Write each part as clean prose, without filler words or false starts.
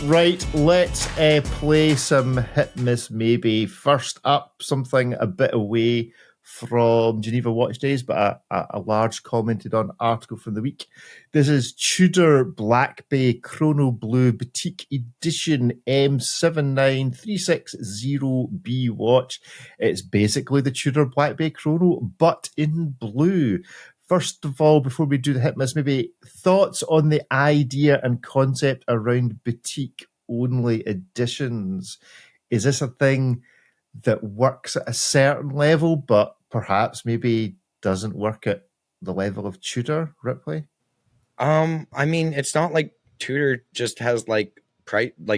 Right, let's play some hit, miss, maybe. First up, something a bit away from Geneva Watch Days, but a large commented on article from the week. This is Tudor BlackBay Chrono Blue Boutique Edition M79360B watch. It's basically the Tudor BlackBay Chrono, but in blue. First of all, before we do the hit miss, maybe thoughts on the idea and concept around boutique-only editions. Is this a thing that works at a certain level, but perhaps maybe doesn't work at the level of Tudor, Ripley? I mean, it's not like Tudor just has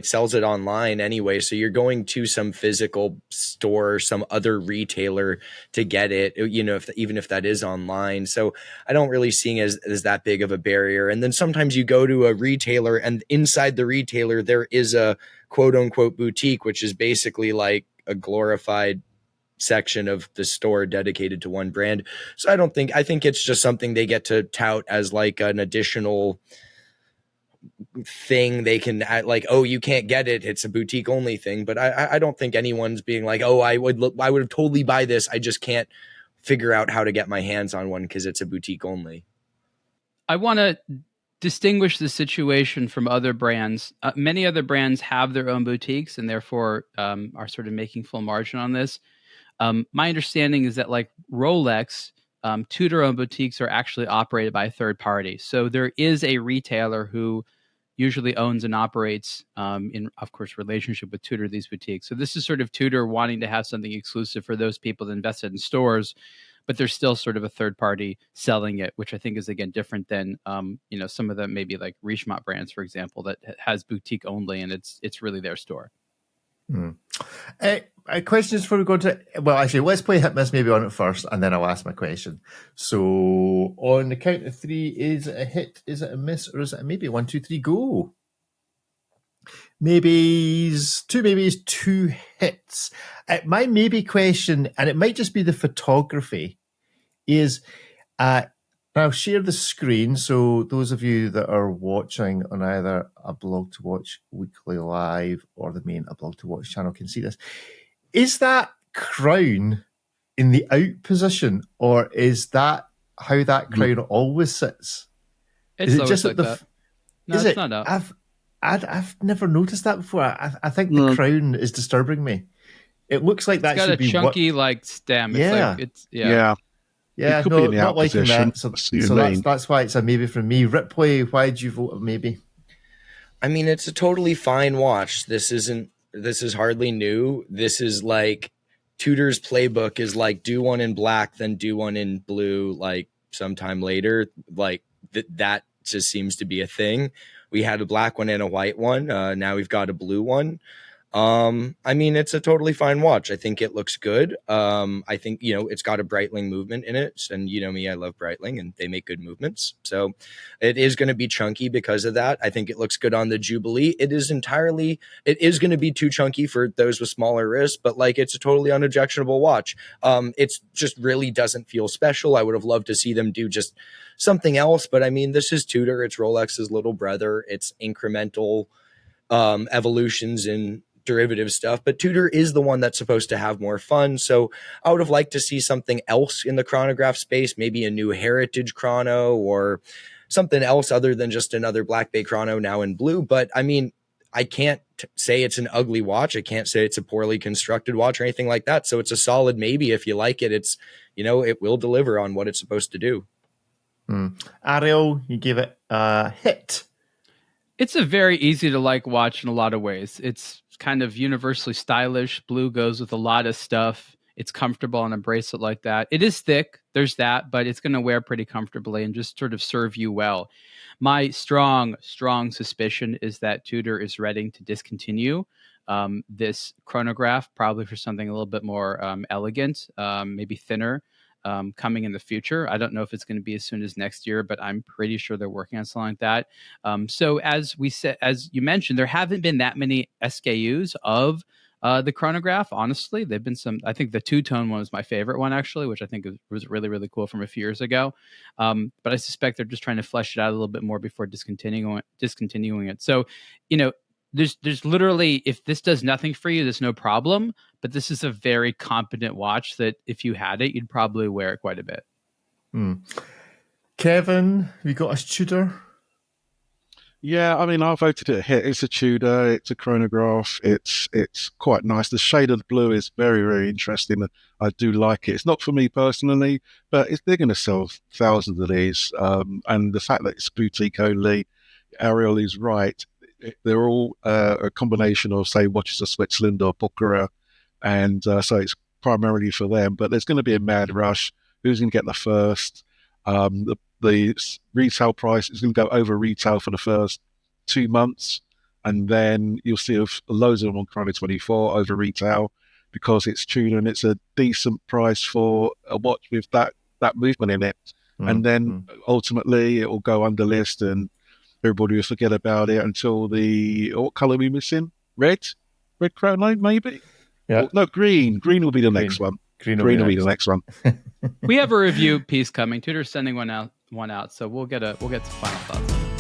sells it online anyway. So you're going to some physical store, some other retailer to get it, even if that is online. So I don't really see it as that big of a barrier. And then sometimes you go to a retailer and inside the retailer, there is a quote unquote boutique, which is basically like a glorified section of the store dedicated to one brand. So I think it's just something they get to tout as like an additional thing they can like, oh, you can't get it, it's a boutique only thing. But I don't think anyone's being like, oh, I would have totally buy this, I just can't figure out how to get my hands on one because it's a boutique only. I want to distinguish the situation from other brands. Many other brands have their own boutiques and therefore are sort of making full margin on this. My understanding is that like Rolex, Tudor-owned boutiques are actually operated by a third party. So there is a retailer who usually owns and operates, in, of course, relationship with Tudor, these boutiques. So this is sort of Tudor wanting to have something exclusive for those people that invested in stores, but there's still sort of a third party selling it, which I think is, again, different than, some of the maybe like Richemont brands, for example, that has boutique only, and it's really their store. Questions before we go to, well, actually, let's play hit miss maybe on it first, and then I'll ask my question. So on the count of three, is it a hit, is it a miss, or is it a maybe? 1, 2, 3, go. Maybes, two hits. My maybe question, and it might just be the photography, is I'll share the screen, so those of you that are watching on either a Blog to Watch Weekly Live or the main A Blog to Watch channel can see this. Is that crown in the out position, or is that how that crown always sits? It's is it always just like that? No, is it's it? not out. I've never noticed that before. I think the crown is disturbing me. It looks like that should be a chunky like stem. Yeah. Yeah. Yeah, it could no, be in the not out liking position. that. So that's why it's a maybe from me. Ripley, why did you vote a maybe? I mean, it's a totally fine watch. This is hardly new. This is like Tudor's playbook is like do one in black, then do one in blue, like sometime later. Like that just seems to be a thing. We had a black one and a white one. Now we've got a blue one. I mean, it's a totally fine watch. I think it looks good. I think, it's got a Breitling movement in it. And you know me, I love Breitling and they make good movements. So it is going to be chunky because of that. I think it looks good on the Jubilee. It is going to be too chunky for those with smaller wrists, but like it's a totally unobjectionable watch. It's just really doesn't feel special. I would have loved to see them do just something else, but I mean, this is Tudor. It's Rolex's little brother. It's incremental evolutions in derivative stuff, but Tudor is the one that's supposed to have more fun. So I would have liked to see something else in the chronograph space, maybe a new heritage chrono or something else other than just another BlackBay chrono now in blue. But I mean, I can't say it's an ugly watch. I can't say it's a poorly constructed watch or anything like that. So it's a solid maybe. If you like it, it's, it will deliver on what it's supposed to do. Ariel, you give it a hit. It's a very easy to like watch in a lot of ways. It's kind of universally stylish. Blue goes with a lot of stuff. It's comfortable on a bracelet like that. It is thick. There's that, but it's going to wear pretty comfortably and just sort of serve you well. My strong suspicion is that Tudor is ready to discontinue this chronograph, probably for something a little bit more elegant, maybe thinner. Coming in the future. I don't know if it's going to be as soon as next year, but I'm pretty sure they're working on something like that. So as you mentioned, there haven't been that many SKUs of the chronograph. Honestly, they've been some. I think the two-tone one was my favorite one actually, which I think was really, really cool from a few years ago. But I suspect they're just trying to flesh it out a little bit more before discontinuing it. So, there's literally, if this does nothing for you, there's no problem. But this is a very competent watch that if you had it, you'd probably wear it quite a bit. Kevin, have you got a Tudor? Yeah, I mean, I voted it a hit. It's a Tudor, it's a chronograph, it's quite nice. The shade of blue is very, very interesting. I do like it. It's not for me personally, but they're going to sell thousands of these. And the fact that it's boutique only, Ariel is right. They're all a combination of, say, Watches of Switzerland or Bucherer, and so it's primarily for them. But there's going to be a mad rush. Who's going to get the first? The retail price is going to go over retail for the first 2 months, and then you'll see loads of them on Chrono 24 over retail because it's Tudor and it's a decent price for a watch with that movement in it. And then ultimately it will go under list and everybody will forget about it until what colour are we missing? Red Chrono, maybe? Yeah. Or, no, green. Green will be the next one. Green will be the next one. We have a review piece coming. Tudor's sending one out, so we'll get some final thoughts on it.